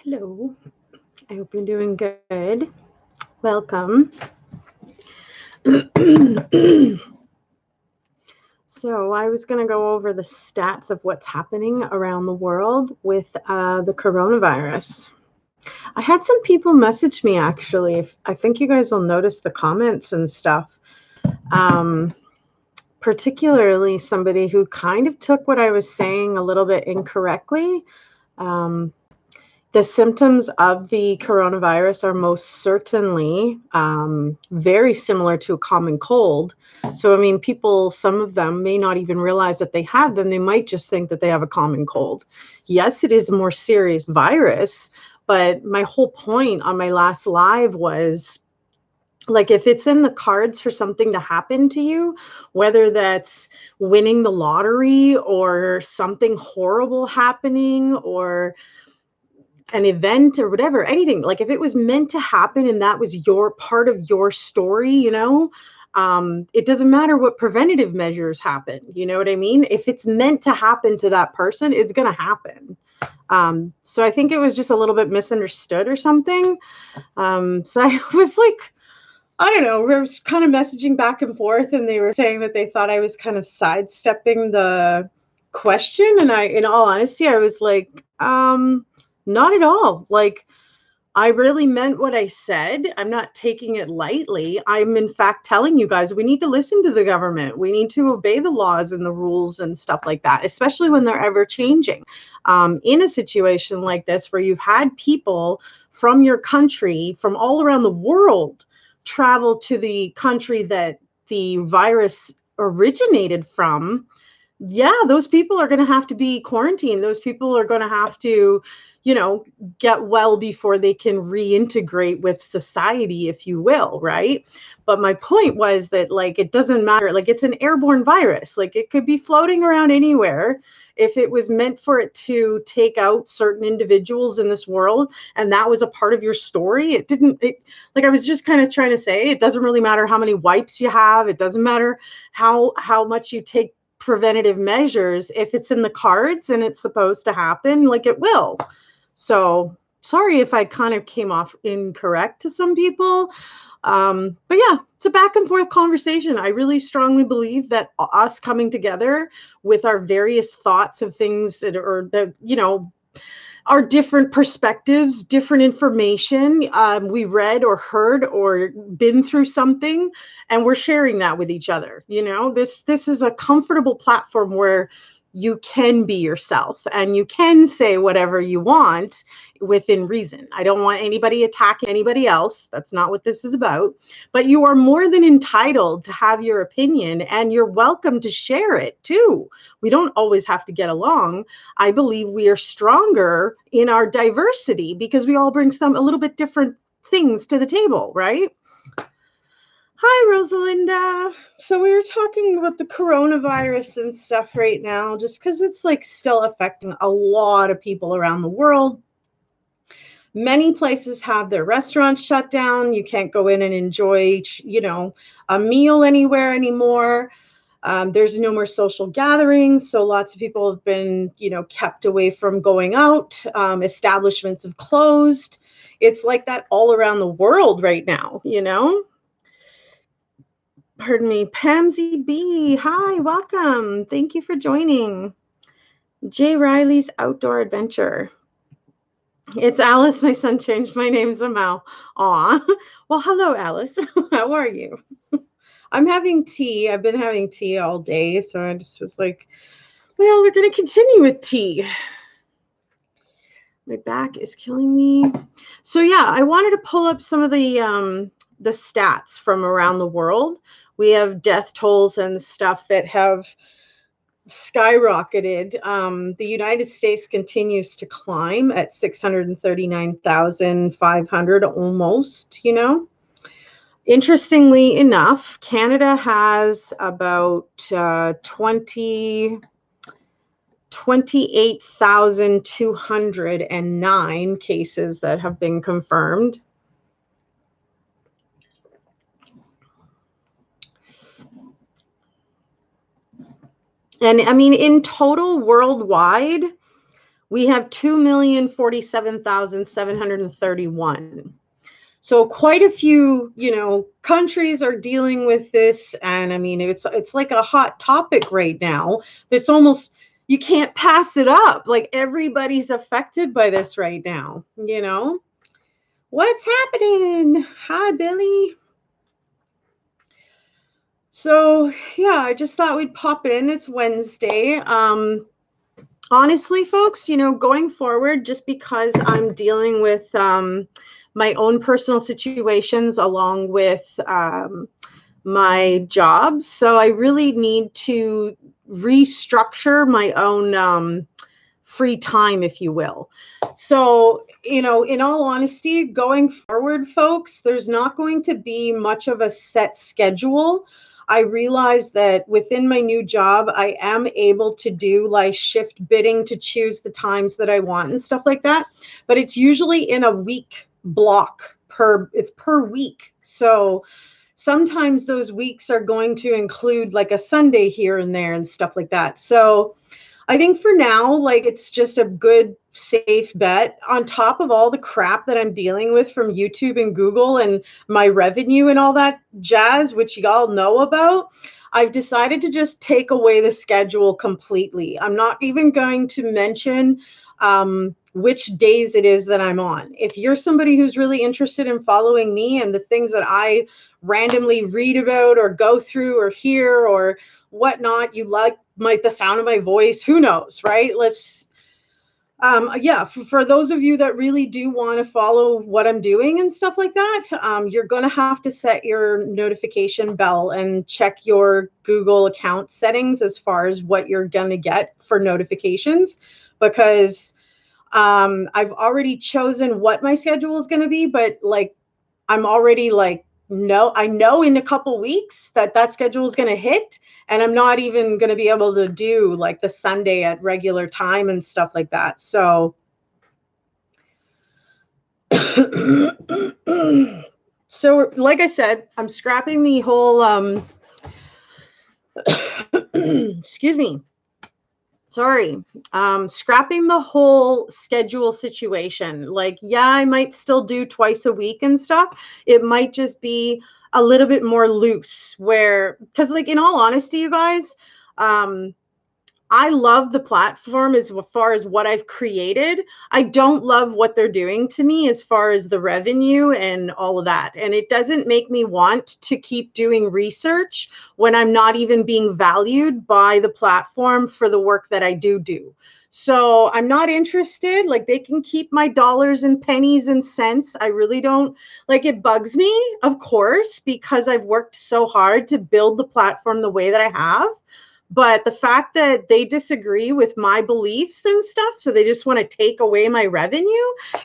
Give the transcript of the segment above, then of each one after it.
Hello, I hope you're doing good. Welcome. So, I was going to go over the stats of what's happening around the world with the coronavirus. I had some people message me actually. I think you guys will notice the comments and stuff. Um, Particularly somebody who kind of took what I was saying a little bit incorrectly. Um, The symptoms of the coronavirus are most certainly very similar to a common cold. So, I mean, people, some of them may not even realize that they have them. They might just think that they have a common cold. Yes, it is a more serious virus, but my whole point on my last live was like if it's in the cards for something to happen to you, whether that's winning the lottery or something horrible happening or an event or whatever, anything, like if it was meant to happen and that was your part of your story, it doesn't matter what preventative measures happen. You know what I mean? If it's meant to happen to that person, it's going to happen. So I think it was just a little bit misunderstood or something. So I was like, I don't know, we were kind of messaging back and forth and they were saying that they thought I was kind of sidestepping the question. And in all honesty, I was like, not at all. Like, I really meant what I said. I'm not taking it lightly. I'm, in fact, telling you guys we need to listen to the government. We need to obey the laws and the rules and stuff like that, especially when they're ever changing. In a situation like this, where you've had people from your country, from all around the world, travel to the country that the virus originated from, yeah, those people are going to have to be quarantined. Those people are going to have to, get well before they can reintegrate with society, if you will, right? But my point was that, like, it doesn't matter. Like, it's an airborne virus. Like, it could be floating around anywhere. If it was meant for it to take out certain individuals in this world, and that was a part of your story, it didn't, like I was just kind of trying to say, it doesn't really matter how many wipes you have. It doesn't matter how much you take preventative measures. If it's in the cards and it's supposed to happen, like, it will. So sorry if I kind of came off incorrect to some people. But yeah, it's a back and forth conversation. I really strongly believe that us coming together with our various thoughts of things our different perspectives, different information we read or heard or been through something, and we're sharing that with each other. This is a comfortable platform where you can be yourself and you can say whatever you want within reason. I don't want anybody attacking anybody else. That's not what this is about. But you are more than entitled to have your opinion, and you're welcome to share it too. We don't always have to get along. I believe we are stronger in our diversity because we all bring a little bit different things to the table, right? Hi, Rosalinda. So we were talking about the coronavirus and stuff right now, just because it's like still affecting a lot of people around the world. Many places have their restaurants shut down. You can't go in and enjoy, a meal anywhere anymore. There's no more social gatherings. So lots of people have been, kept away from going out. Establishments have closed. It's like that all around the world right now, Pardon me. Pamsy B. Hi, welcome. Thank you for joining. Jay Riley's Outdoor Adventure. It's Alice. My son changed my name somehow. Aw. Well, hello, Alice. How are you? I'm having tea. I've been having tea all day. So I just was like, well, we're going to continue with tea. My back is killing me. So yeah, I wanted to pull up some of the stats from around the world. We have death tolls and stuff that have skyrocketed. The United States continues to climb at 639,500 almost, Interestingly enough, Canada has about 28,209 cases that have been confirmed. And I mean, in total worldwide, we have 2,047,731. So quite a few, countries are dealing with this, and I mean it's like a hot topic right now. It's almost, you can't pass it up. Like everybody's affected by this right now, What's happening? Hi, Billy. So, yeah, I just thought we'd pop in. It's Wednesday. Honestly, folks, going forward, just because I'm dealing with my own personal situations along with my jobs, so I really need to restructure my own free time, if you will. So, in all honesty, going forward, folks, there's not going to be much of a set schedule. I realize that within my new job, I am able to do like shift bidding to choose the times that I want and stuff like that. But it's usually in a week block it's per week. So sometimes those weeks are going to include like a Sunday here and there and stuff like that. So I think for now, like it's just a good, safe bet on top of all the crap that I'm dealing with from YouTube and Google and my revenue and all that jazz, which y'all know about. I've decided to just take away the schedule completely. I'm not even going to mention which days it is that I'm on. If you're somebody who's really interested in following me and the things that I randomly read about or go through or hear or whatnot, you like the sound of my voice, who knows, right? Let's for those of you that really do want to follow what I'm doing and stuff like that, you're going to have to set your notification bell and check your Google account settings as far as what you're going to get for notifications, because I've already chosen what my schedule is going to be, but like I'm already like, no, I know in a couple weeks that schedule is going to hit, and I'm not even going to be able to do like the Sunday at regular time and stuff like that. So, so like I said, I'm scrapping the whole, excuse me. Sorry. Scrapping the whole schedule situation. Like, yeah, I might still do twice a week and stuff. It might just be a little bit more loose because like, in all honesty, you guys, I love the platform as far as what I've created. I don't love what they're doing to me as far as the revenue and all of that. And it doesn't make me want to keep doing research when I'm not even being valued by the platform for the work that I do. So I'm not interested. Like, they can keep my dollars and pennies and cents. I really don't, like, it bugs me, of course, because I've worked so hard to build the platform the way that I have. But the fact that they disagree with my beliefs and stuff, so they just want to take away my revenue,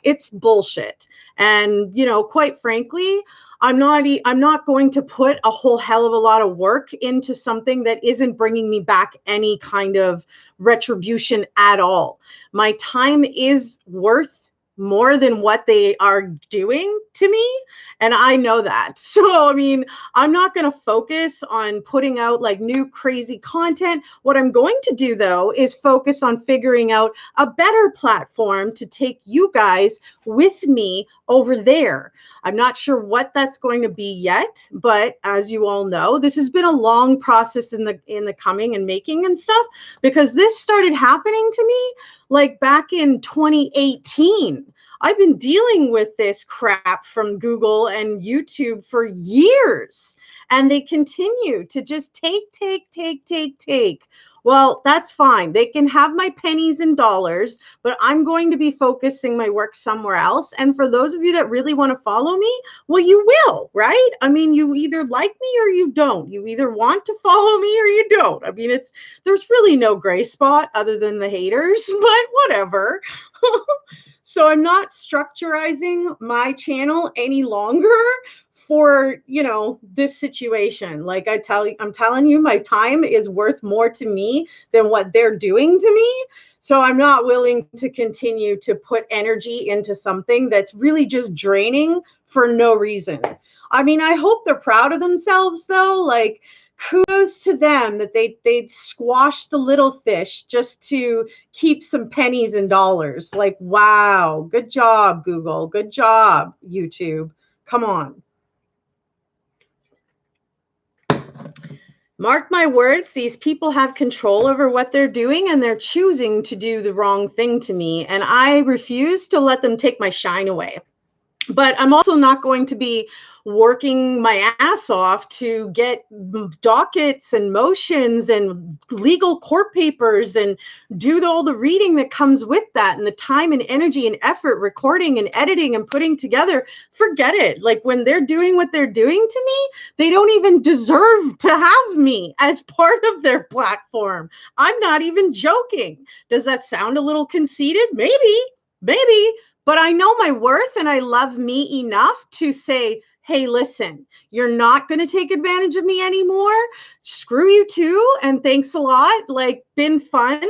it's bullshit. And, quite frankly, I'm not going to put a whole hell of a lot of work into something that isn't bringing me back any kind of retribution at all. My time is worth more than what they are doing to me, and I know that. So I mean, I'm not going to focus on putting out like new crazy content. What I'm going to do though is focus on figuring out a better platform to take you guys with me over there. I'm not sure what that's going to be yet, but as you all know, this has been a long process in the coming and making and stuff, because this started happening to me like back in 2018. I've been dealing with this crap from Google and YouTube for years, and they continue to just take. Well, that's fine. They can have my pennies and dollars, but I'm going to be focusing my work somewhere else. And for those of you that really want to follow me, well, you will, right? I mean, you either like me or you don't. You either want to follow me or you don't. I mean, there's really no gray spot other than the haters, but whatever. So I'm not structurizing my channel any longer for, this situation. Like I'm telling you, my time is worth more to me than what they're doing to me. So I'm not willing to continue to put energy into something that's really just draining for no reason. I mean, I hope they're proud of themselves though. Like, kudos to them that they'd squash the little fish just to keep some pennies and dollars. Like, wow, good job, Google. Good job, YouTube. Come on. Mark my words, these people have control over what they're doing, and they're choosing to do the wrong thing to me. And I refuse to let them take my shine away. But I'm also not going to be working my ass off to get dockets and motions and legal court papers and do all the reading that comes with that, and the time and energy and effort recording and editing and putting together. Forget it. Like, when they're doing what they're doing to me, they don't even deserve to have me as part of their platform. I'm not even joking. Does that sound a little conceited? Maybe. But I know my worth, and I love me enough to say, hey, listen, you're not going to take advantage of me anymore. Screw you too. And thanks a lot. Like, been fun.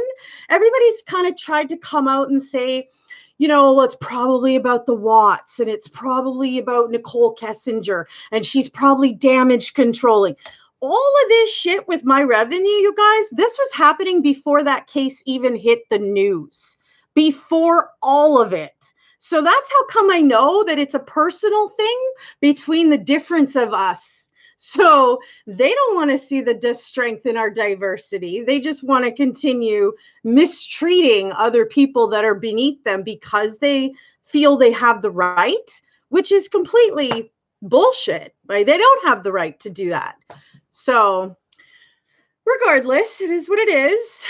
Everybody's kind of tried to come out and say, well, it's probably about the Watts, and it's probably about Nicole Kessinger, and she's probably damage controlling. All of this shit with my revenue, you guys, this was happening before that case even hit the news, before all of it. So that's how come I know that it's a personal thing between the difference of us. So they don't want to see the strength in our diversity. They just want to continue mistreating other people that are beneath them because they feel they have the right, which is completely bullshit. Right? They don't have the right to do that. So regardless, it is what it is.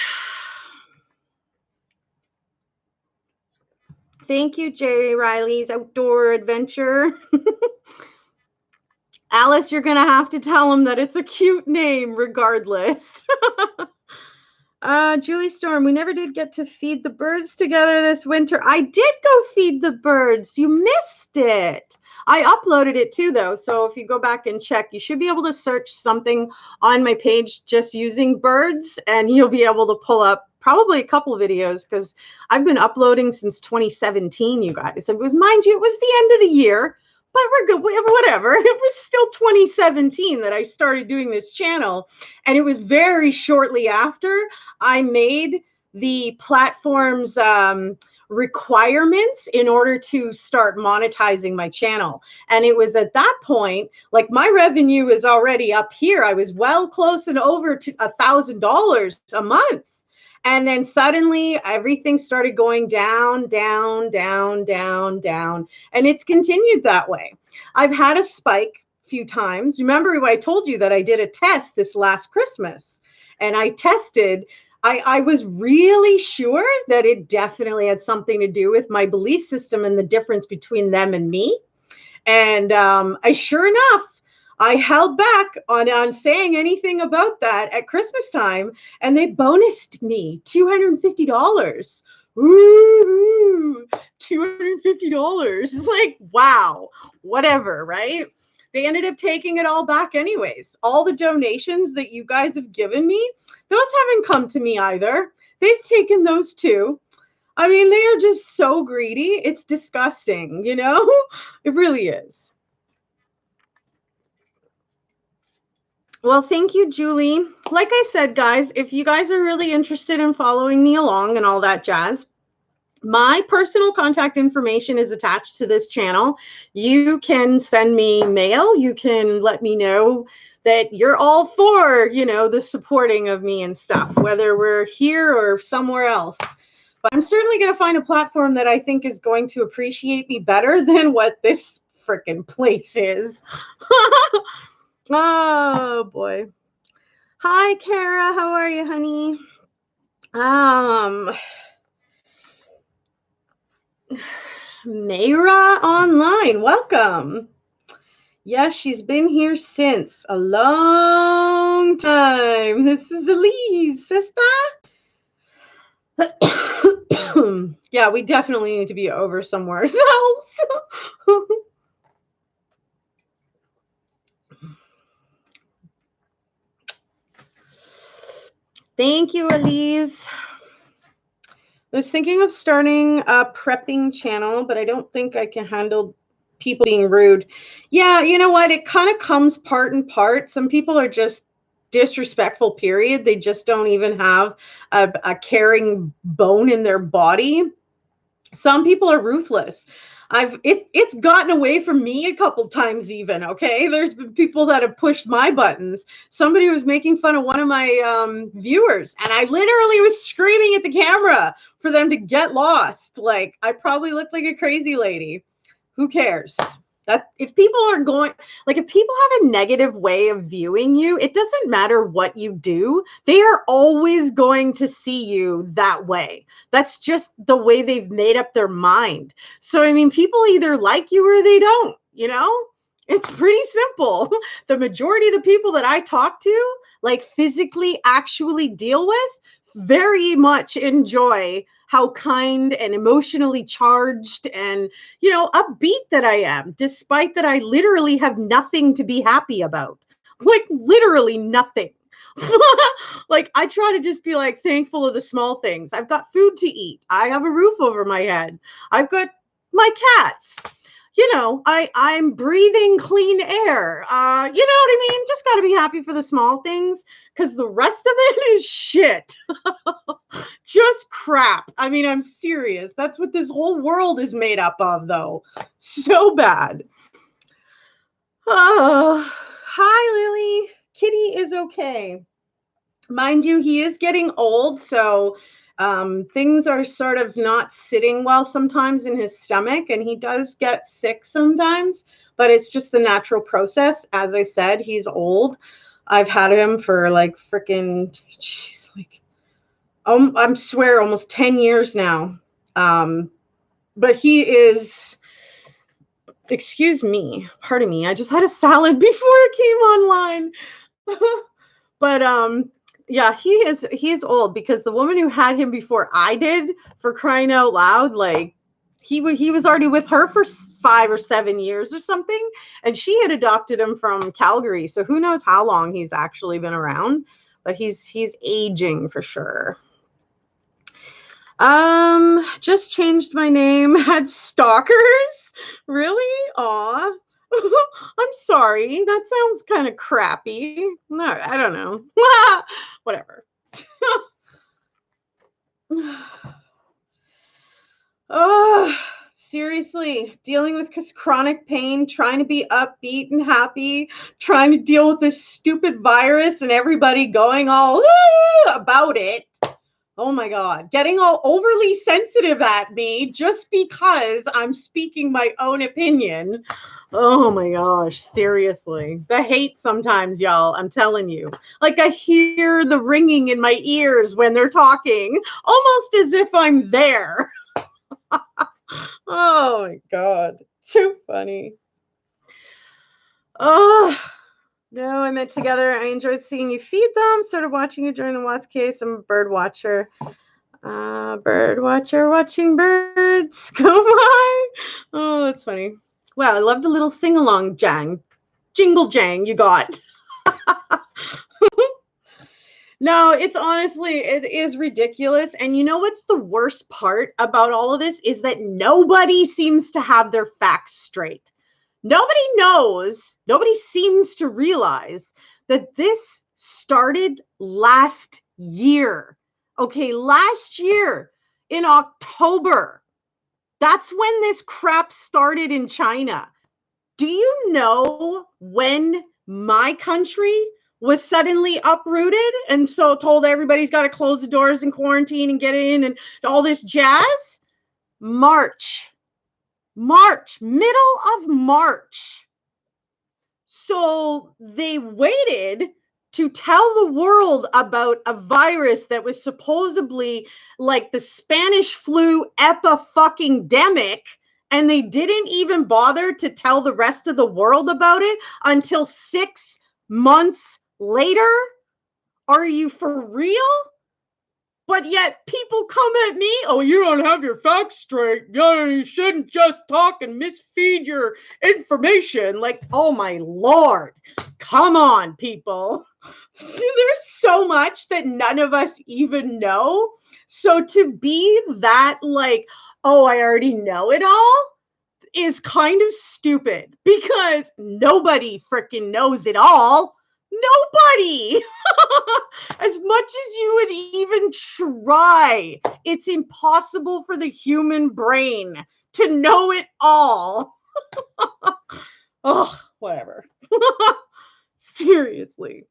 Thank you, Jerry Riley's Outdoor Adventure. Alice, you're going to have to tell him that it's a cute name regardless. Julie Storm, we never did get to feed the birds together this winter. I did go feed the birds. You missed it. I uploaded it too, though. So if you go back and check, you should be able to search something on my page just using birds, and you'll be able to pull up probably a couple videos, because I've been uploading since 2017, you guys. It was, mind you, it was the end of the year, but we're good, whatever. It was still 2017 that I started doing this channel. And it was very shortly after I made the platform's requirements in order to start monetizing my channel. And it was at that point, like, my revenue is already up here. I was well close and over to $1,000 a month. And then suddenly everything started going down. And it's continued that way. I've had a spike a few times. Remember I told you that I did a test this last Christmas, and I tested. I was really sure that it definitely had something to do with my belief system and the difference between them and me. And sure enough, I held back on saying anything about that at Christmas time, and they bonused me $250. Ooh, $250. Like, wow, whatever, right? They ended up taking it all back anyways. All the donations that you guys have given me, those haven't come to me either. They've taken those too. I mean, they are just so greedy. It's disgusting, It really is. Well, thank you, Julie. Like I said, guys, if you guys are really interested in following me along and all that jazz, my personal contact information is attached to this channel. You can send me mail. You can let me know that you're all for, the supporting of me and stuff, whether we're here or somewhere else. But I'm certainly going to find a platform that I think is going to appreciate me better than what this freaking place is. Oh boy. Hi, Kara. How are you, honey? Mayra Online. Welcome. Yes, she's been here since a long time. This is Elise, sister. Yeah, we definitely need to be over somewhere else. Thank you, Elise. I was thinking of starting a prepping channel, but I don't think I can handle people being rude. Yeah, you know what? It kind of comes part and part. Some people are just disrespectful, period. They just don't even have a caring bone in their body. Some people are ruthless. It's gotten away from me a couple times even, okay? There's been people that have pushed my buttons. Somebody was making fun of one of my viewers, and I literally was screaming at the camera for them to get lost. Like, I probably looked like a crazy lady. Who cares? That if people are going, like, if people have a negative way of viewing you, it doesn't matter what you do. They are always going to see you that way. That's just the way they've made up their mind. So, I mean, people either like you or they don't, you know? It's pretty simple. The majority of the people that I talk to, like, physically actually deal with, very much enjoy how kind and emotionally charged and, you know, upbeat that I am, despite that I literally have nothing to be happy about. Like, literally nothing. Like, I try to just be like thankful of the small things. I've got food to eat. I have a roof over my head. I've got my cats. You know, I'm breathing clean air. You know what I mean? Just got to be happy for the small things, because the rest of it is shit. Just crap. I mean, I'm serious. That's what this whole world is made up of, though. So bad. Oh, hi, Lily. Kitty is okay. Mind you, he is getting old, so things are sort of not sitting well sometimes in his stomach, and he does get sick sometimes, but it's just the natural process. As I said, he's old. I've had him for like freaking, jeez, like, I swear, almost 10 years now. But he is, excuse me, pardon me, I just had a salad before it came online. But yeah, he is old, because the woman who had him before I did, for crying out loud, like, he was already with her for 5 or 7 years or something, and she had adopted him from Calgary. So who knows how long he's actually been around, but he's aging for sure. Just changed my name. Had stalkers? Really? Aw. I'm sorry. That sounds kind of crappy. No, I don't know. Whatever. Oh, seriously, dealing with chronic pain, trying to be upbeat and happy, trying to deal with this stupid virus and everybody going all about it. Oh my God, getting all overly sensitive at me just because I'm speaking my own opinion. Oh my gosh, seriously. The hate sometimes, y'all, I'm telling you. Like, I hear the ringing in my ears when they're talking, almost as if I'm there. Oh my God, too funny. Oh, no, I meant together. I enjoyed seeing you feed them. Started watching you during the Watts case. I'm a bird watcher. Bird watcher watching birds go by. Oh, that's funny. Wow, I love the little sing-along jingle jang you got. No, it's honestly, it is ridiculous. And you know what's the worst part about all of this is that nobody seems to have their facts straight. Nobody knows, nobody seems to realize that this started last year. Okay, last year in October. That's when this crap started in China. Do you know when my country was suddenly uprooted and so told everybody's got to close the doors and quarantine and get in and all this jazz? March, middle of March. So they waited to tell the world about a virus that was supposedly like the Spanish flu epidemic, and they didn't even bother to tell the rest of the world about it until 6 months later. Are you for real? But yet people come at me, oh, you don't have your facts straight. You shouldn't just talk and misfeed your information. Like, oh my Lord, come on, people. There's so much that none of us even know. So to be that like, oh, I already know it all is kind of stupid, because nobody freaking knows it all. Nobody. As much as you would even try, it's impossible for the human brain to know it all. Oh, whatever. Seriously.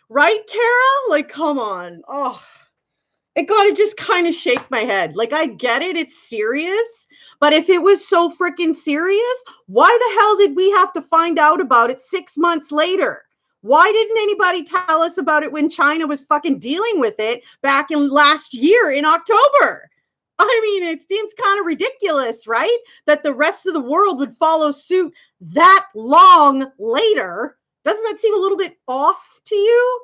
Right, Kara? Like, come on. Oh, it gotta just kind of shake my head. Like, I get it, it's serious. But if it was so freaking serious, why the hell did we have to find out about it 6 months later? Why didn't anybody tell us about it when China was fucking dealing with it back in last year in October? I mean, it seems kind of ridiculous, right? That the rest of the world would follow suit that long later. Doesn't that seem a little bit off to you?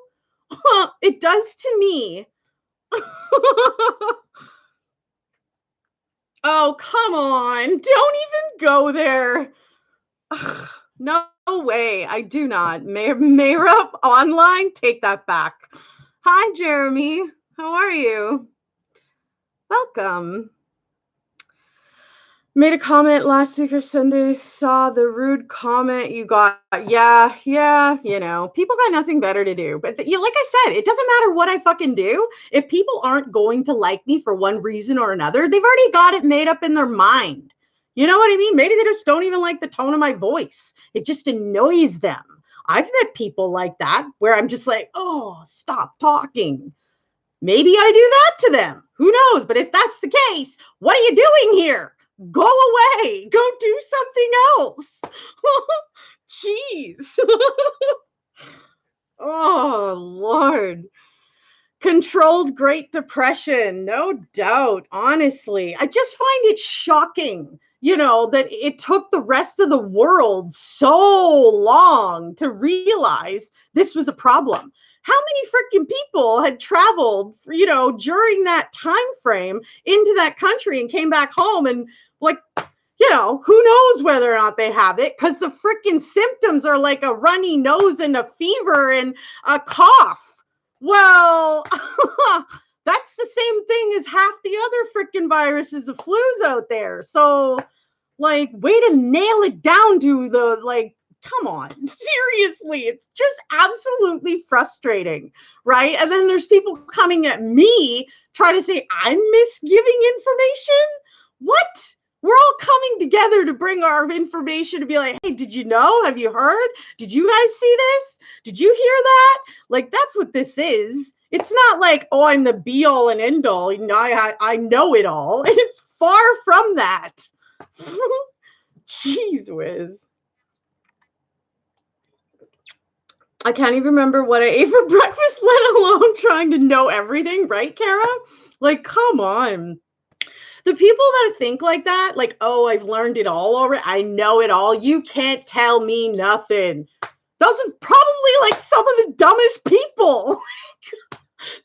It does to me. Oh, come on. Don't even go there. Ugh, no way. I do not. Mayra online, take that back. Hi, Jeremy. How are you? Welcome. Made a comment last week or Sunday, saw the rude comment you got. Yeah, people got nothing better to do. But like I said, it doesn't matter what I fucking do. If people aren't going to like me for one reason or another, they've already got it made up in their mind. You know what I mean? Maybe they just don't even like the tone of my voice. It just annoys them. I've met people like that where I'm just like, oh, stop talking. Maybe I do that to them. Who knows? But if that's the case, what are you doing here? Go away. Go do something else. Jeez. Oh, Lord. Controlled Great Depression. No doubt. Honestly, I just find it shocking, that it took the rest of the world so long to realize this was a problem. How many freaking people had traveled, during that time frame into that country and came back home and like, who knows whether or not they have it, because the freaking symptoms are like a runny nose and a fever and a cough. Well, that's the same thing as half the other freaking viruses of flus out there. So, like, way to nail it down to the, come on, seriously, it's just absolutely frustrating, right? And then there's people coming at me trying to say I'm misgiving information. What? We're all coming together to bring our information to be like, hey, did you know? Have you heard? Did you guys see this? Did you hear that? Like, that's what this is. It's not like, oh, I'm the be all and end all. I know it all. It's far from that. Jeez whiz. I can't even remember what I ate for breakfast, let alone trying to know everything, right, Kara? Like, come on. The people that think like that, like, oh, I've learned it all already. I know it all. You can't tell me nothing. Those are probably like some of the dumbest people.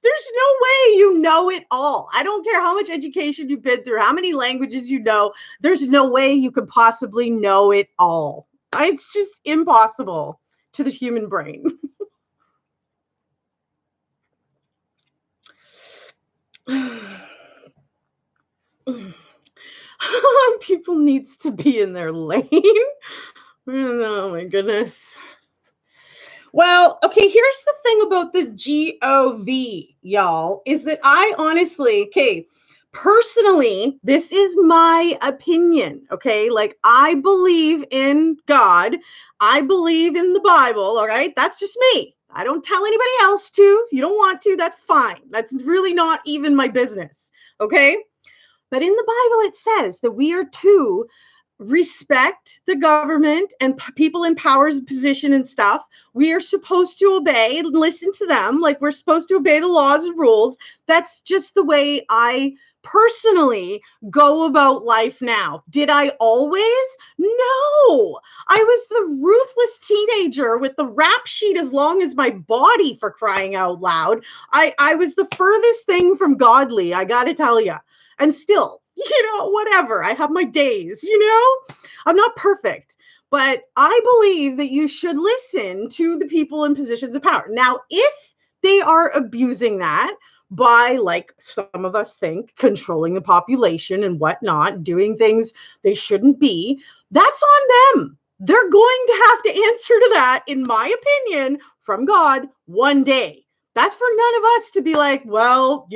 There's no way you know it all. I don't care how much education you've been through, how many languages you know. There's no way you could possibly know it all. It's just impossible to the human brain. People needs to be in their lane. Oh my goodness. Well, okay, here's the thing about the GOV, y'all, is that I honestly, personally, this is my opinion, okay? Like, I believe in God. I believe in the Bible, all right? That's just me. I don't tell anybody else to. If you don't want to, that's fine. That's really not even my business, okay? But in the Bible, it says that we are to respect the government and people in power's position and stuff. We are supposed to obey and listen to them. Like, we're supposed to obey the laws and rules. That's just the way I personally go about life now. Did I always? No. I was the ruthless teenager with the rap sheet as long as my body, for crying out loud. I was the furthest thing from godly, I gotta tell you. And still, whatever. I have my days, I'm not perfect, but I believe that you should listen to the people in positions of power. Now, if they are abusing that by, like some of us think, controlling the population and whatnot, doing things they shouldn't be, that's on them. They're going to have to answer to that, in my opinion, from God one day. That's for none of us to be like, well,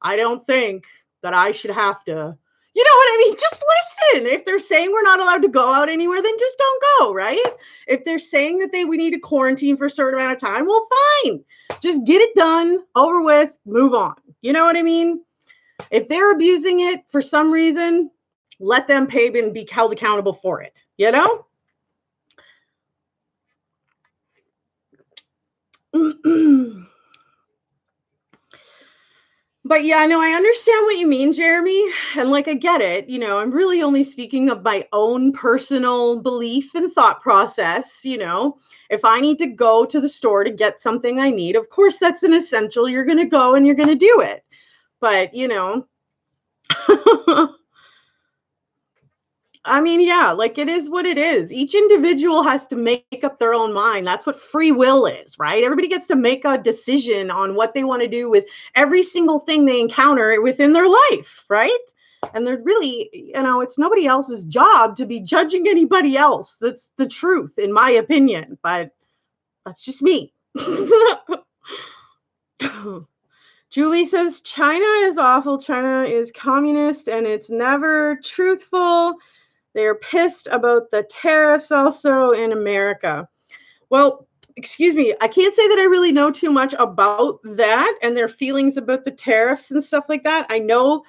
I don't think that I should have to. You know what I mean? Just listen. If they're saying we're not allowed to go out anywhere, then just don't go, right? If they're saying that we need to quarantine for a certain amount of time, well, fine. Just get it done, over with, move on. You know what I mean? If they're abusing it for some reason, let them pay and be held accountable for it, But yeah, no, I understand what you mean, Jeremy. And I get it. I'm really only speaking of my own personal belief and thought process. If I need to go to the store to get something I need, of course, that's an essential. You're going to go and you're going to do it. But, I mean, yeah, it is what it is. Each individual has to make up their own mind. That's what free will is, right? Everybody gets to make a decision on what they want to do with every single thing they encounter within their life, right? And they're really, it's nobody else's job to be judging anybody else. That's the truth, in my opinion. But that's just me. Julie says, China is awful. China is communist and it's never truthful. They're pissed about the tariffs also in America. Well, excuse me, I can't say that I really know too much about that and their feelings about the tariffs and stuff like that. I know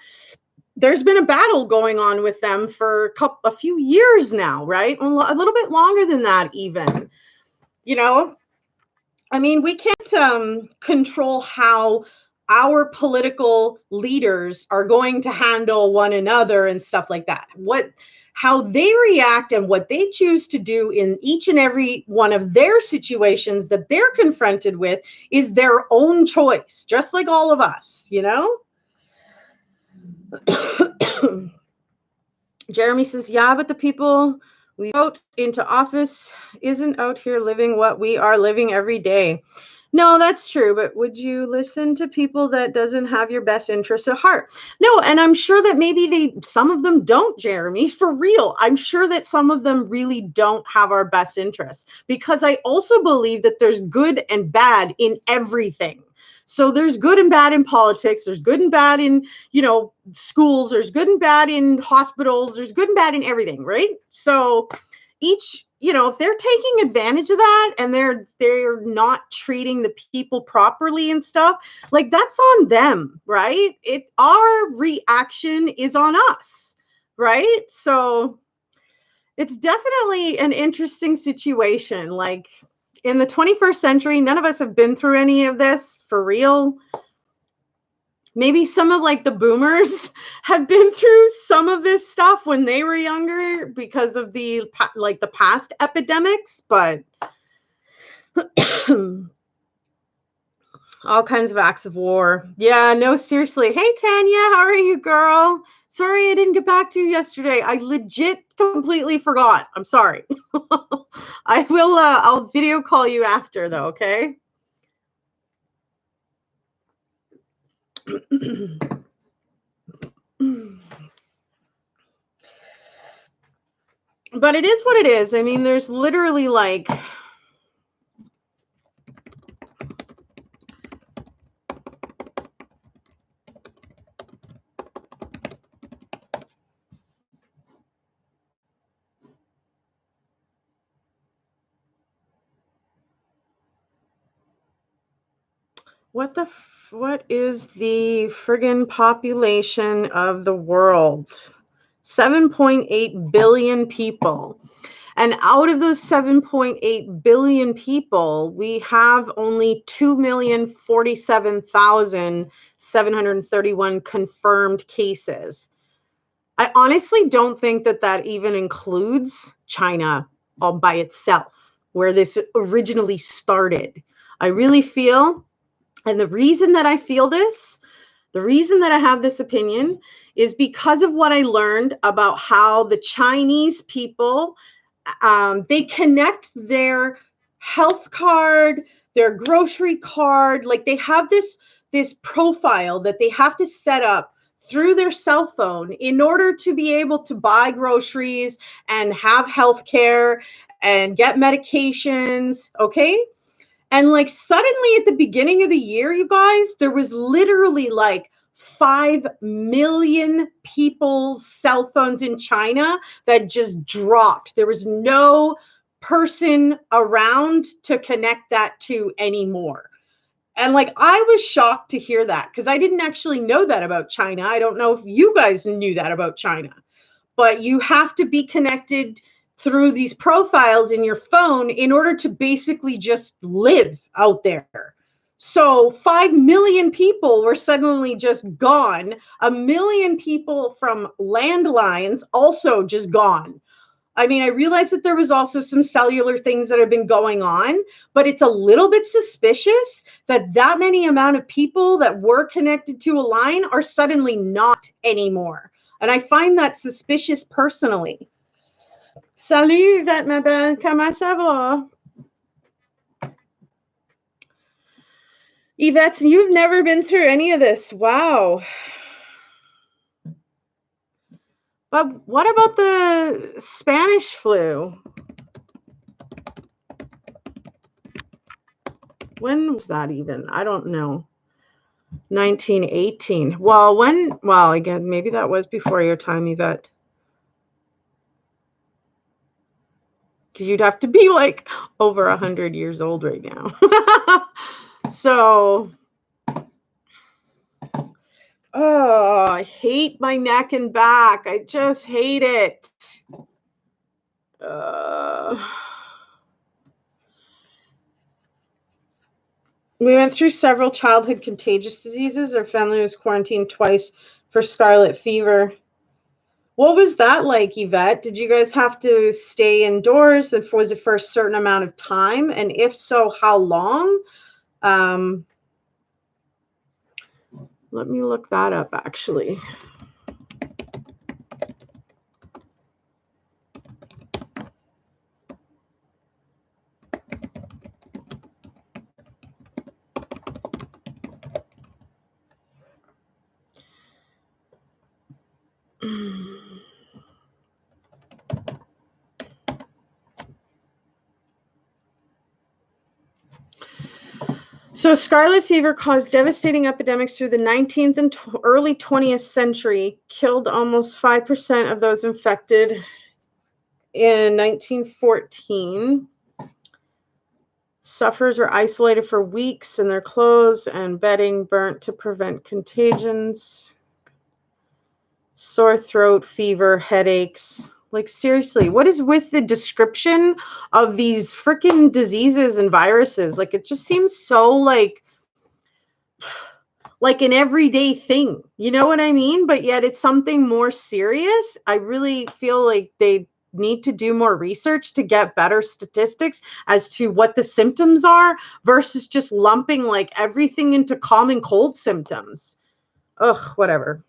there's been a battle going on with them for a few years now, right? A little bit longer than that even. I mean, we can't control how our political leaders are going to handle one another and stuff like that. How they react and what they choose to do in each and every one of their situations that they're confronted with is their own choice, just like all of us, Jeremy says, yeah, but the people we vote into office isn't out here living what we are living every day. No, that's true. But would you listen to people that doesn't have your best interests at heart? No. And I'm sure that maybe some of them don't, Jeremy, for real. I'm sure that some of them really don't have our best interests, because I also believe that there's good and bad in everything. So there's good and bad in politics. There's good and bad in, schools. There's good and bad in hospitals. There's good and bad in everything, right? So each, if they're taking advantage of that and they're not treating the people properly and stuff, that's on them, right? Our reaction is on us, right? So it's definitely an interesting situation. In the 21st century, none of us have been through any of this for real. Maybe some of the boomers have been through some of this stuff when they were younger because of the past epidemics, but all kinds of acts of war. Yeah, no, seriously. Hey, Tanya, how are you, girl? Sorry I didn't get back to you yesterday. I legit completely forgot. I'm sorry. I will, I'll video call you after though, okay? But it is what it is. I mean, there's literally what is the friggin' population of the world? 7.8 billion people. And out of those 7.8 billion people, we have only 2,047,731 confirmed cases. I honestly don't think that even includes China all by itself, where this originally started. I really feel, and the reason that I feel this, the reason that I have this opinion is because of what I learned about how the Chinese people, they connect their health card, their grocery card, they have this profile that they have to set up through their cell phone in order to be able to buy groceries and have health care and get medications, okay? And like suddenly at the beginning of the year, you guys, there was literally like 5 million people's cell phones in China that just dropped. There was no person around to connect that to anymore. And like I was shocked to hear that because I didn't actually know that about China. I don't know if you guys knew that about China, but you have to be connected through these profiles in your phone in order to basically just live out there. So 5 million people were suddenly just gone. A million people from landlines also just gone. I mean, I realized that there was also some cellular things that have been going on, but it's a little bit suspicious that that many amount of people that were connected to a line are suddenly not anymore. And I find that suspicious personally. Salut, Yvette, ma belle. Comment ça va? Yvette, you've never been through any of this. Wow. But what about the Spanish flu? When was that even? I don't know. 1918. Well, again, maybe that was before your time, Yvette. Because you'd have to be like over 100 years old right now. So, oh, I hate my neck and back. I just hate it. We went through several childhood contagious diseases. Our family was quarantined twice for scarlet fever. What was that like, Yvette? Did you guys have to stay indoors? Was it for a certain amount of time? And if so, how long? Let me look that up, actually. So scarlet fever caused devastating epidemics through the 19th and early 20th century, killed almost 5% of those infected in 1914. Sufferers were isolated for weeks in their clothes and bedding burnt to prevent contagions. Sore throat, fever, headaches. Like, seriously, what is with the description of these freaking diseases and viruses? Like, it just seems so like an everyday thing. You know what I mean? But yet it's something more serious. I really feel like they need to do more research to get better statistics as to what the symptoms are versus just lumping like everything into common cold symptoms. Ugh, whatever.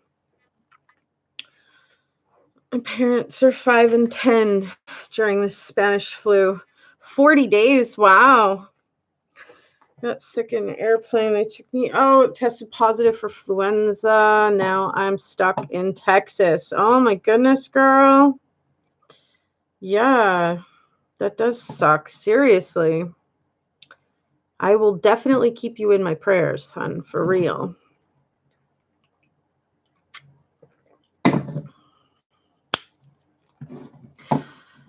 My parents are 5 and 10 during the Spanish flu. 40 days. Wow. Got sick in an airplane. They took me out, tested positive for influenza. Now I'm stuck in Texas. Oh my goodness, girl. Yeah, that does suck. Seriously. I will definitely keep you in my prayers, hon, for real.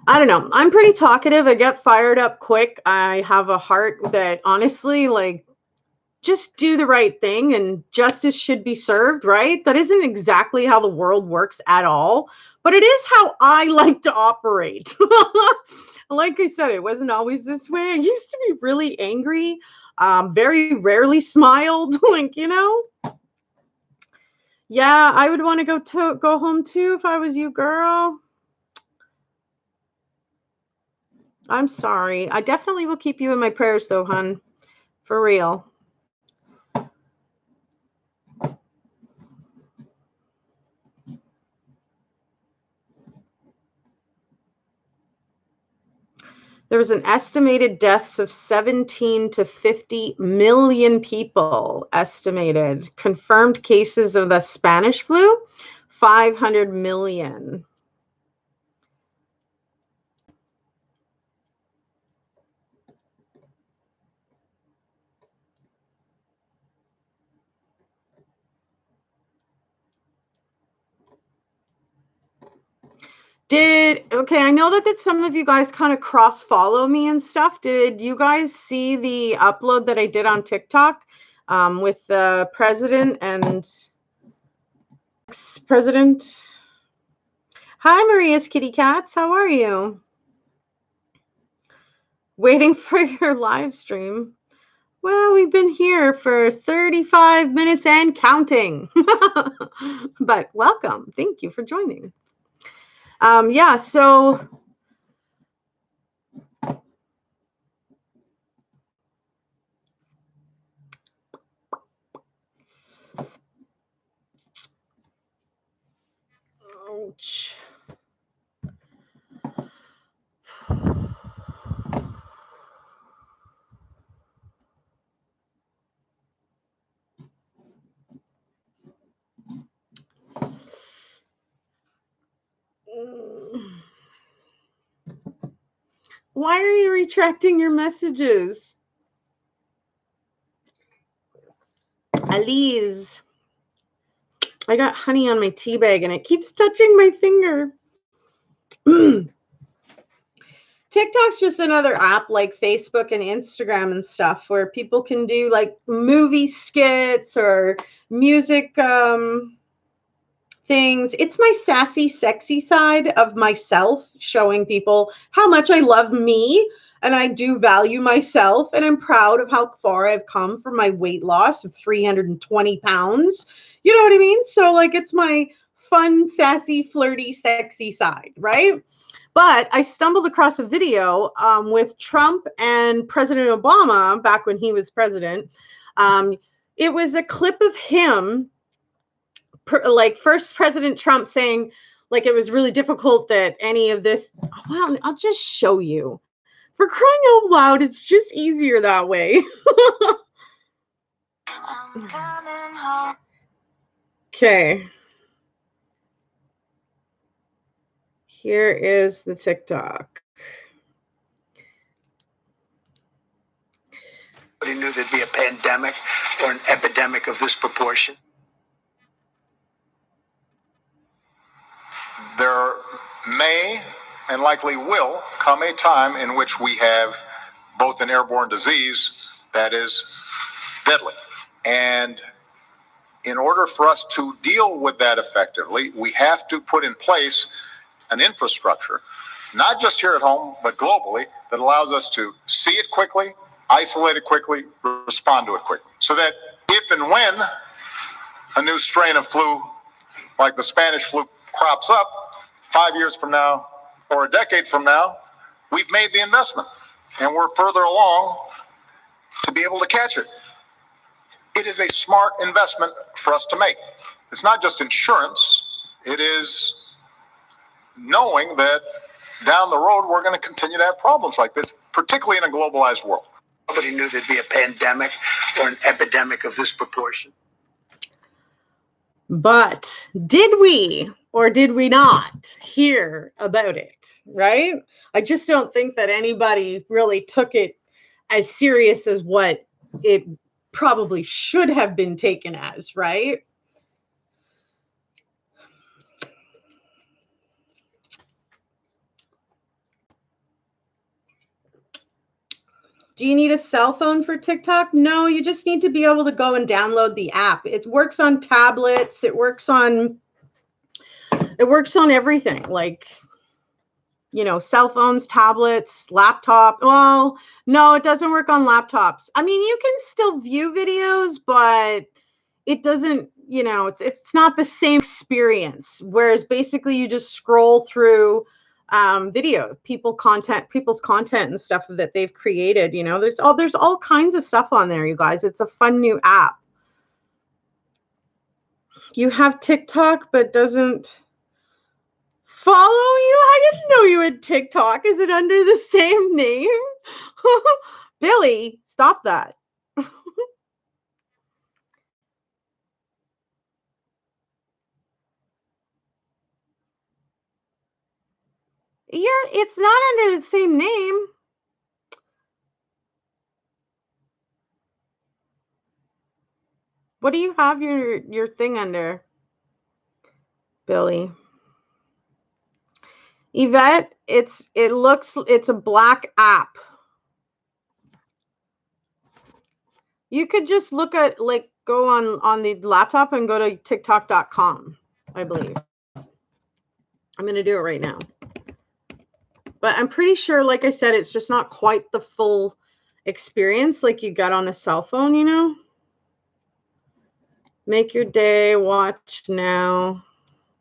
I don't know. I'm pretty talkative. I get fired up quick. I have a heart that honestly, like, just do the right thing and justice should be served, right? That isn't exactly how the world works at all, but it is how I like to operate. Like I said, it wasn't always this way. I used to be really angry, very rarely smiled, like, Yeah, I would want to go home too if I was you, girl. I'm sorry. I definitely will keep you in my prayers though, hun. For real. There was an estimated deaths of 17 to 50 million people estimated. Confirmed cases of the Spanish flu, 500 million. Okay, I know that some of you guys kind of cross follow me and stuff. Did you guys see the upload that I did on TikTok with the president and ex-president? Hi, Maria's Kitty Cats. How are you? Waiting for your live stream. Well, we've been here for 35 minutes and counting. But welcome. Thank you for joining. Yeah, so ouch. Why are you retracting your messages? Elise, I got honey on my tea bag and it keeps touching my finger. TikTok's just another app like Facebook and Instagram and stuff where people can do like movie skits or music things. It's my sassy, sexy side of myself showing people how much I love me and I do value myself. And I'm proud of how far I've come from my weight loss of 320 pounds. You know what I mean? So, like, it's my fun, sassy, flirty, sexy side, right? But I stumbled across a video with Trump and President Obama back when he was president. It was a clip of him like first President Trump saying like it was really difficult that any of this. Wow, I'll just show you. For crying out loud, it's just easier that way. Okay. Here is the TikTok. Nobody knew there'd be a pandemic or an epidemic of this proportion. There may and likely will come a time in which we have both an airborne disease that is deadly. And in order for us to deal with that effectively, we have to put in place an infrastructure, not just here at home, but globally, that allows us to see it quickly, isolate it quickly, respond to it quickly. So that if and when a new strain of flu, like the Spanish flu, crops up 5 years from now or a decade from now, we've made the investment and we're further along to be able to catch it. It is a smart investment for us to make. It's not just insurance. It is knowing that down the road, we're going to continue to have problems like this, particularly in a globalized world. Nobody knew there'd be a pandemic or an epidemic of this proportion. But did we or did we not hear about it, right? I just don't think that anybody really took it as serious as what it probably should have been taken as, right? Do you need a cell phone for TikTok? No, you just need to be able to go and download the app. It works on tablets, it works on everything, like, you know, cell phones, tablets, laptop. Well, no, it doesn't work on laptops. I mean, you can still view videos, but it doesn't, you know, it's not the same experience. Whereas basically you just scroll through people's content and stuff that they've created. You know, there's all kinds of stuff on there, you guys. It's a fun new app. You have TikTok, but doesn't follow you? I didn't know you had TikTok. Is it under the same name? Billy, stop that. It's not under the same name. What do you have your thing under, Billy? Yvette, it's a black app. You could just look at, like, go on the laptop and go to tiktok.com, I believe. I'm going to do it right now. But I'm pretty sure, like I said, it's just not quite the full experience like you got on a cell phone, you know? Make your day, watch now.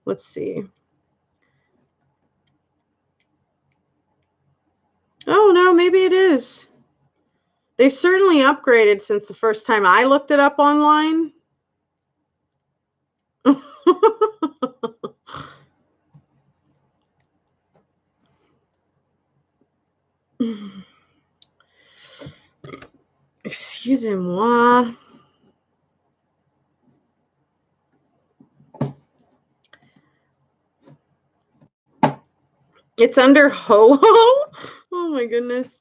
Let's see. Oh, no, maybe it is. They've certainly upgraded since the first time I looked it up online. Excusez-moi. It's under ho-ho? Oh my goodness.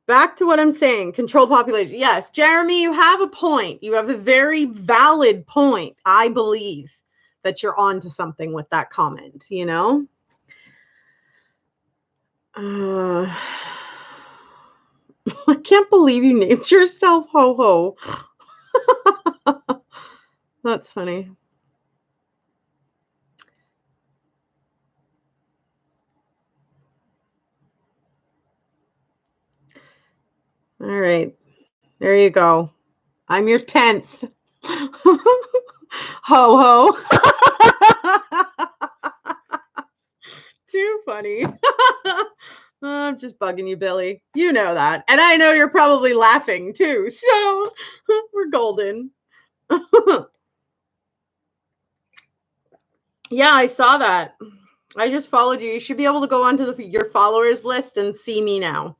Back to what I'm saying, control population. Yes, Jeremy, you have a point. You have a very valid point. I believe that you're onto something with that comment, you know? I can't believe you named yourself Ho-Ho. That's funny. All right. There you go. I'm your 10th. Ho-Ho. Too funny. I'm just bugging you, Billy. You know that. And I know you're probably laughing too. So we're golden. Yeah, I saw that. I just followed you. You should be able to go onto your followers list and see me now.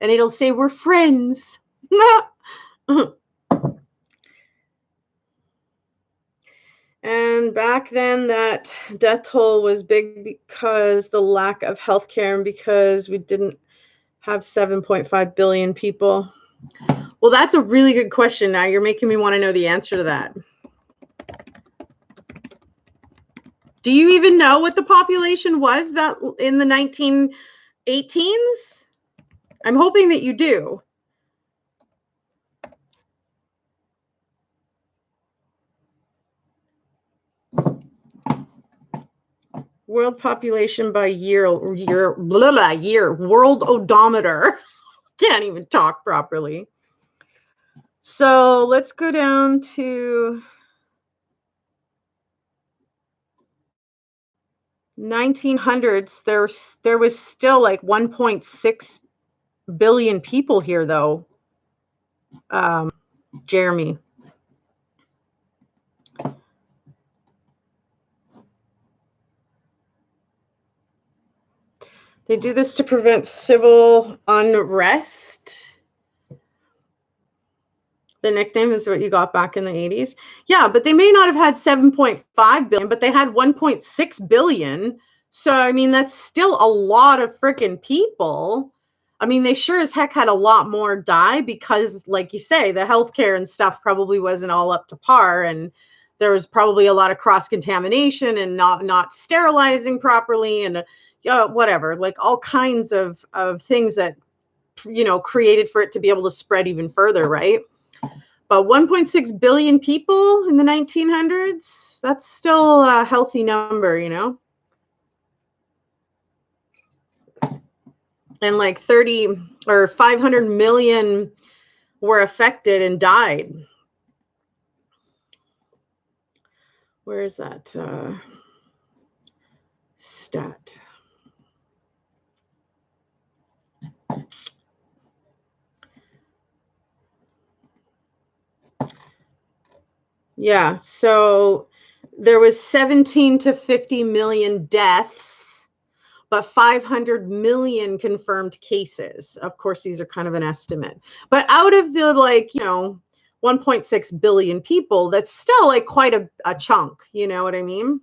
And it'll say we're friends. And back then, that death toll was big because the lack of healthcare and because we didn't have 7.5 billion people. Well, that's a really good question. Now you're making me want to know the answer to that. Do you even know what the population was that in the 1918s? I'm hoping that you do. World population by year, world odometer. Can't even talk properly. So let's go down to 1900s. There was still like 1.6 billion people here, though. Jeremy. They do this to prevent civil unrest. The nickname is what you got back in the 80s. Yeah, but they may not have had 7.5 billion, but they had 1.6 billion. So, I mean, that's still a lot of freaking people. I mean, they sure as heck had a lot more die because, like you say, the healthcare and stuff probably wasn't all up to par. And there was probably a lot of cross-contamination and not sterilizing properly and whatever, like all kinds of things that, you know, created for it to be able to spread even further, right? But 1.6 billion people in the 1900s, that's still a healthy number, you know? And like 30 or 500 million were affected and died. Where is that stat? Yeah, so there was 17 to 50 million deaths, but 500 million confirmed cases. Of course, these are kind of an estimate. But out of the, like, you know, 1.6 billion people, that's still like quite a chunk. You know what I mean?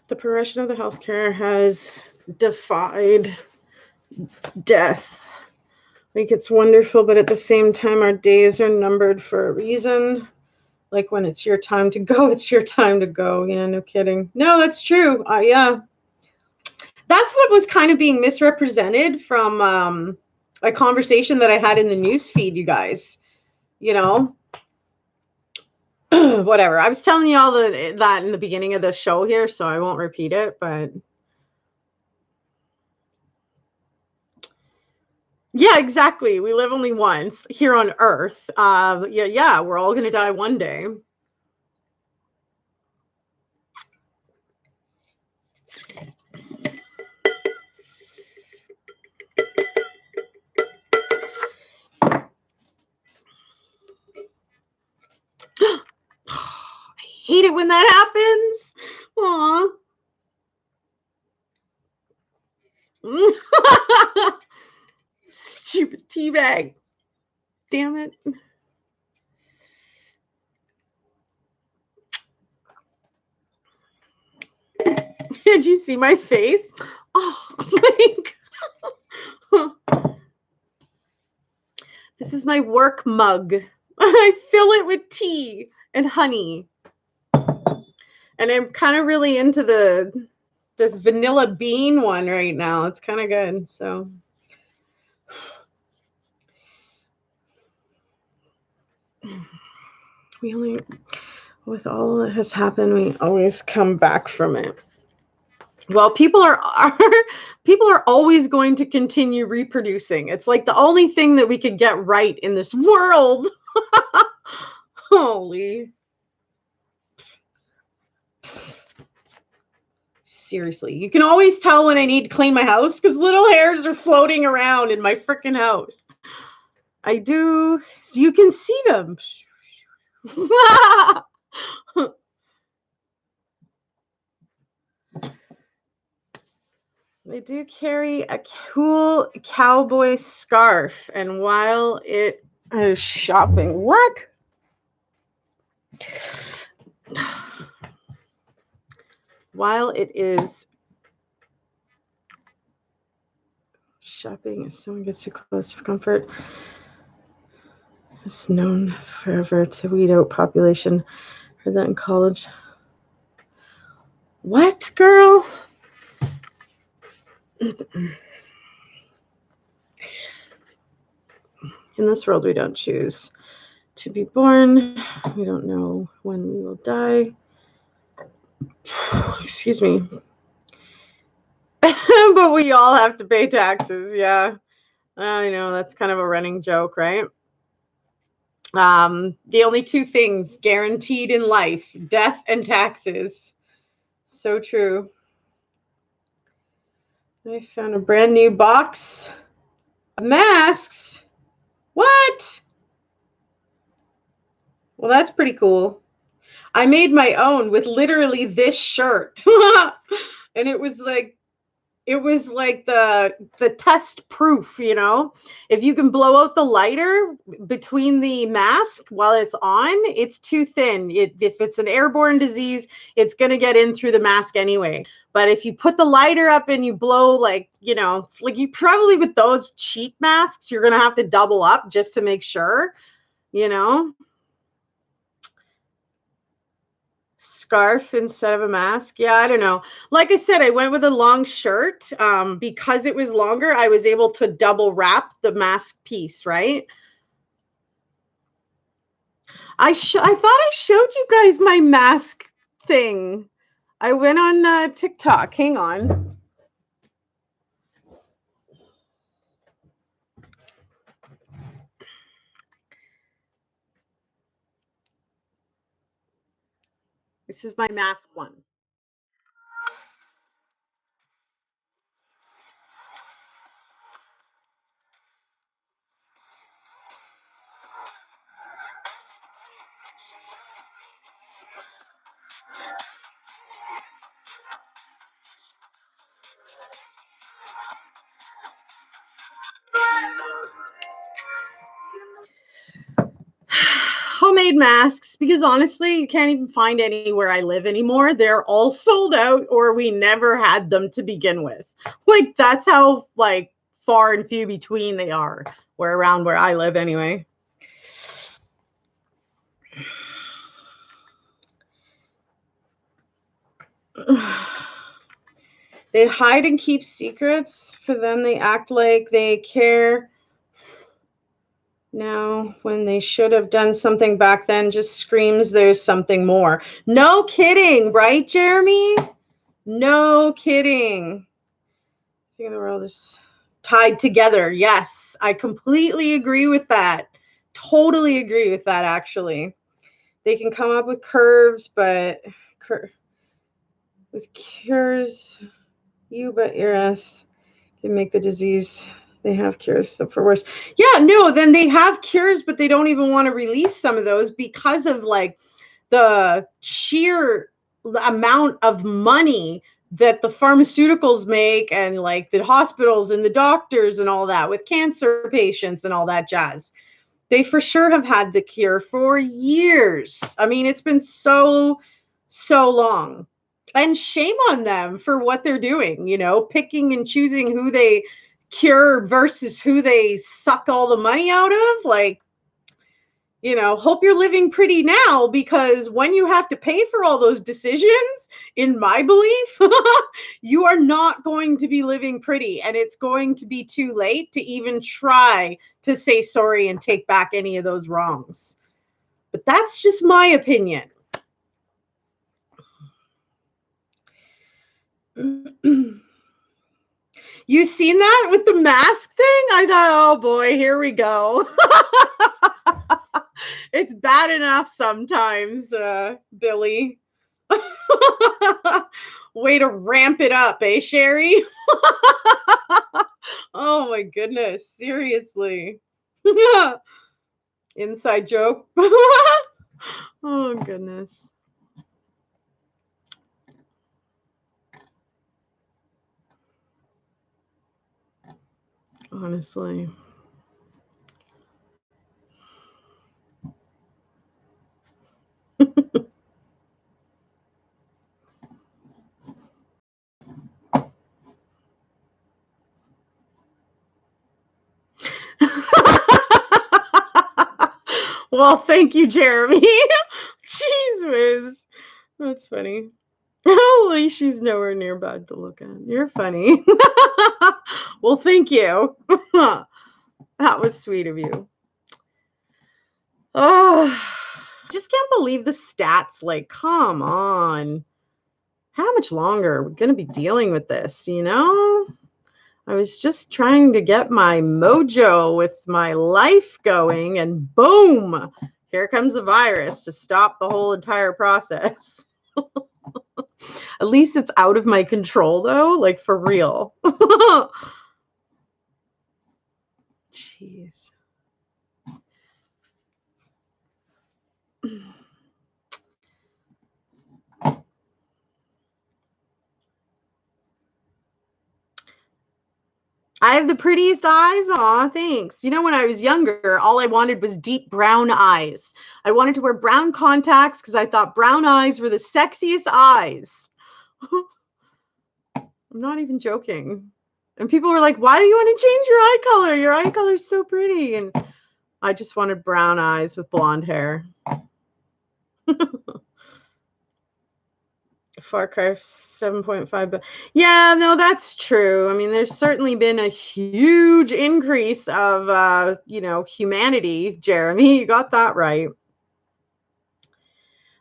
The progression of the healthcare has defied death. Like, it's wonderful, but at the same time, our days are numbered for a reason. Like, when it's your time to go, it's your time to go. Yeah, no kidding. No, that's true. Yeah. That's what was kind of being misrepresented from a conversation that I had in the news feed, you guys. You know, whatever. I was telling you all that in the beginning of the show here, so I won't repeat it, but yeah, exactly. We live only once here on Earth. Yeah, we're all gonna die one day. I hate it when that happens. Aw. Stupid teabag. Damn it. Did you see my face? Oh, this is my work mug. I fill it with tea and honey. And I'm kind of really into this vanilla bean one right now. It's kind of good. So with all that has happened, we always come back from it. Well, people are always going to continue reproducing. It's like the only thing that we could get right in this world. Holy. Seriously, you can always tell when I need to clean my house because little hairs are floating around in my freaking house. I do. So you can see them. They do carry a cool cowboy scarf, and while it is shopping, what? While it is shopping, if someone gets too close for comfort, it's known forever to weed out population. Heard that in college. What, girl? In this world, we don't choose to be born. We don't know when we will die. Excuse me. But we all have to pay taxes. Yeah. I know, that's kind of a running joke, right? The only two things guaranteed in life, death and taxes. So true. I found a brand new box of masks. What? Well, that's pretty cool. I made my own with literally this shirt. And it was like the test proof, you know. If you can blow out the lighter between the mask while it's on, it's too thin. If it's an airborne disease, it's going to get in through the mask anyway. But if you put the lighter up and you blow, like, you know, it's like you probably, with those cheap masks, you're going to have to double up just to make sure, you know. Scarf instead of a mask. Yeah, I don't know. Like I said, I went with a long shirt. Because it was longer, I was able to double wrap the mask piece, right? I thought I showed you guys my mask thing. I went on TikTok. Hang on. This is my mask one. How homemade masks, because honestly, you can't even find any where I live anymore. They're all sold out, or we never had them to begin with. Like, that's how, like, far and few between they are. Around where I live anyway. They hide and keep secrets. For them, they act like they care now when they should have done something back then. Just screams there's something more. No kidding, right, Jeremy? No kidding. I think the world is tied together. Yes, I completely agree with that. Totally agree with that, actually. They can come up with curves, but with cures, but your ass can make the disease. They have cures for worse. Yeah, no, then they have cures, but they don't even want to release some of those because of like the sheer amount of money that the pharmaceuticals make, and like the hospitals and the doctors and all that with cancer patients and all that jazz. They for sure have had the cure for years. I mean, it's been so long. And shame on them for what they're doing, picking and choosing who they cure versus who they suck all the money out of. Like, hope you're living pretty now, because when you have to pay for all those decisions, in my belief, you are not going to be living pretty, and it's going to be too late to even try to say sorry and take back any of those wrongs. But that's just my opinion. You seen that with the mask thing? I thought, oh boy, here we go. It's bad enough sometimes, Billy. Way to ramp it up, eh, Sherry? Oh my goodness, seriously. Inside joke. Oh goodness. Honestly. Well, thank you, Jeremy. Jeez whiz. That's funny. At least she's nowhere near bad to look at. You're funny. Well, thank you. That was sweet of you. Oh, I just can't believe the stats. Like, come on. How much longer are we going to be dealing with this, I was just trying to get my mojo with my life going, and boom, here comes the virus to stop the whole entire process. At least it's out of my control, though, like for real. Jeez. I have the prettiest eyes. Aw, thanks. When I was younger, all I wanted was deep brown eyes. I wanted to wear brown contacts because I thought brown eyes were the sexiest eyes. I'm not even joking. And people were like, why do you want to change your eye color? Your eye color is so pretty. And I just wanted brown eyes with blonde hair. Far Cry 7.5. But yeah, no, that's true. I mean, there's certainly been a huge increase of, humanity, Jeremy. You got that right.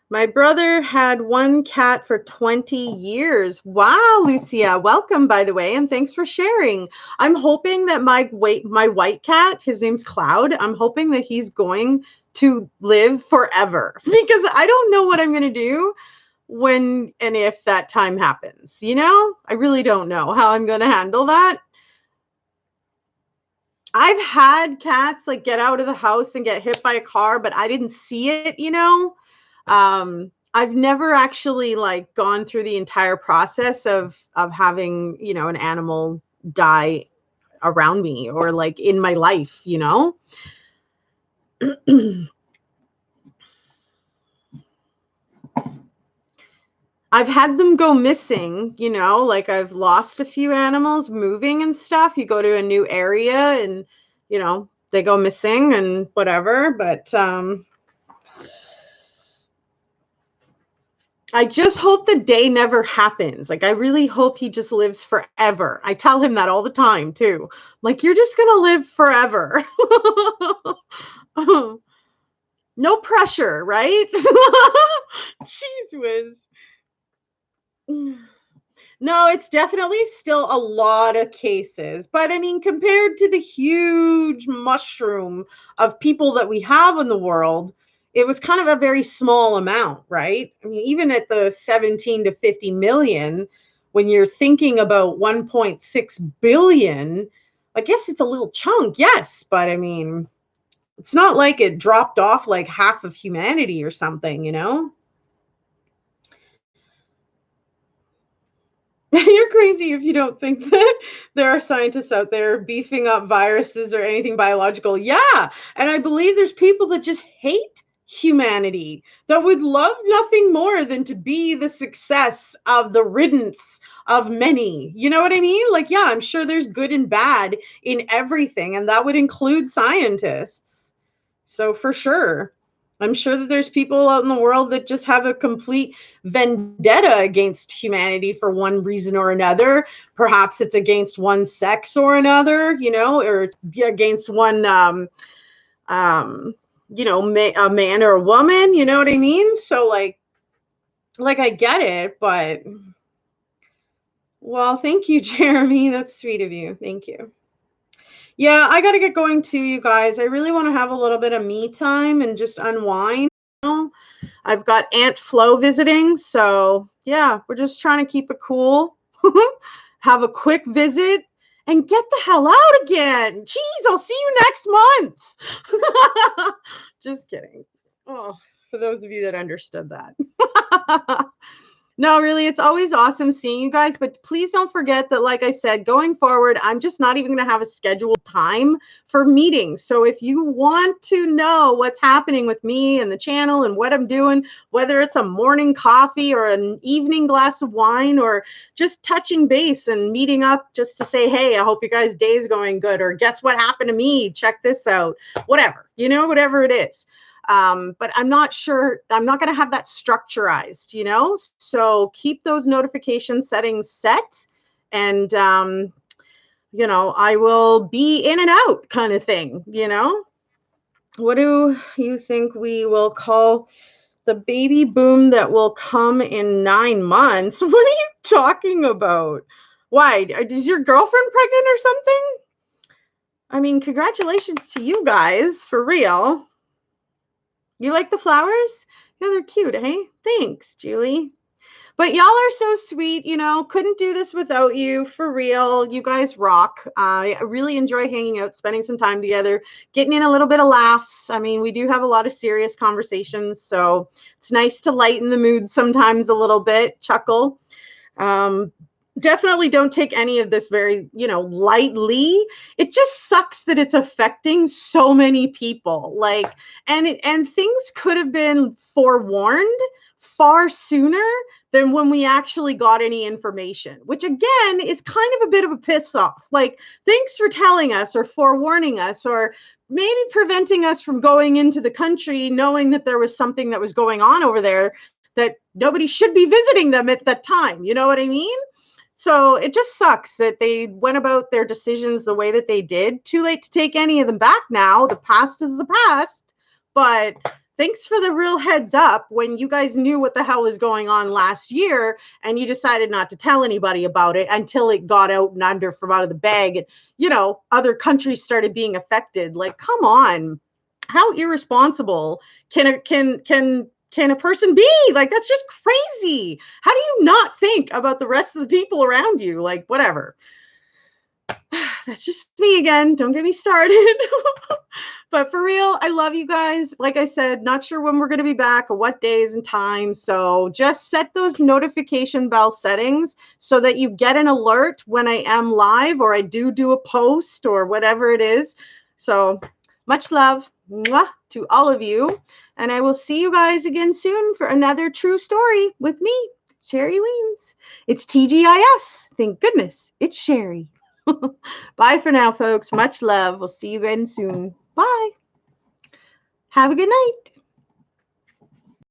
My brother had one cat for 20 years. Wow, Lucia. Welcome, by the way, and thanks for sharing. I'm hoping that my white cat, his name's Cloud, I'm hoping that he's going to live forever, because I don't know what I'm going to do when and if that time happens. I really don't know how I'm going to handle that. I've had cats like get out of the house and get hit by a car, but I didn't see it, I've never actually like gone through the entire process of having, an animal die around me or like in my life, I've had them go missing, you know, like I've lost a few animals moving and stuff. You go to a new area and, you know, they go missing and whatever. But I just hope the day never happens. Like, I really hope he just lives forever. I tell him that all the time, too. Like, you're just going to live forever. No pressure, right? Jeez whiz. No, it's definitely still a lot of cases. But I mean, compared to the huge mushroom of people that we have in the world, it was kind of a very small amount, right? I mean, even at the 17 to 50 million, when you're thinking about 1.6 billion, I guess it's a little chunk, yes. But I mean, it's not like it dropped off like half of humanity or something, you know? You're crazy if you don't think that there are scientists out there beefing up viruses or anything biological. Yeah. And I believe there's people that just hate humanity, that would love nothing more than to be the success of the riddance of many. You know what I mean? Like, yeah, I'm sure there's good and bad in everything, and that would include scientists. So, for sure. I'm sure that there's people out in the world that just have a complete vendetta against humanity for one reason or another. Perhaps it's against one sex or another, you know, or it's against one, you know, a man or a woman. You know what I mean? So, like I get it, but well, thank you, Jeremy. That's sweet of you. Thank you. Yeah, I got to get going too, you guys. I really want to have a little bit of me time and just unwind. You know? I've got Aunt Flo visiting, so yeah, we're just trying to keep it cool. Have a quick visit and get the hell out again. Jeez, I'll see you next month. Just kidding. Oh, for those of you that understood that. No, really, it's always awesome seeing you guys. But please don't forget that, like I said, going forward, I'm just not even going to have a scheduled time for meetings. So if you want to know what's happening with me and the channel and what I'm doing, whether it's a morning coffee or an evening glass of wine or just touching base and meeting up just to say, hey, I hope you guys' day is going good, or guess what happened to me? Check this out. Whatever, you know, whatever it is. But I'm not sure, I'm not going to have that structurized, you know? So keep those notification settings set and, you know, I will be in and out kind of thing, you know? What do you think we will call the baby boom that will come in 9 months? What are you talking about? Why? Is your girlfriend pregnant or something? I mean, congratulations to you guys, for real. You like the flowers? Yeah, they're cute, hey? Thanks, Julie. But y'all are so sweet, you know, couldn't do this without you, for real. You guys rock. I really enjoy hanging out, spending some time together, getting in a little bit of laughs. I mean, we do have a lot of serious conversations, so it's nice to lighten the mood sometimes a little bit, chuckle. Um, Definitely don't take any of this very, you know, lightly. It just sucks that it's affecting so many people. Like, and things could have been forewarned far sooner than when we actually got any information, which again is kind of a bit of a piss off. Like, thanks for telling us or forewarning us or maybe preventing us from going into the country knowing that there was something that was going on over there, that nobody should be visiting them at that time. You know what I mean? So it just sucks that they went about their decisions the way that they did. Too late to take any of them back now. The past is the past. But thanks for the real heads up when you guys knew what the hell was going on last year and you decided not to tell anybody about it until it got out and under from out of the bag and, you know, other countries started being affected. Like, come on. How irresponsible can a person be? Like, that's just crazy. How do you not think about the rest of the people around you? Like, whatever. That's just me again. Don't get me started. But for real, I love you guys. Like I said, not sure when we're going to be back or what days and times. So just set those notification bell settings so that you get an alert when I am live or I do a post or whatever it is. So much love to all of you. And I will see you guys again soon for another true story with me. Sherry wins. It's TGIS. Thank goodness. It's Sherry. Bye for now, folks. Much love. We'll see you again soon. Bye. Have a good night.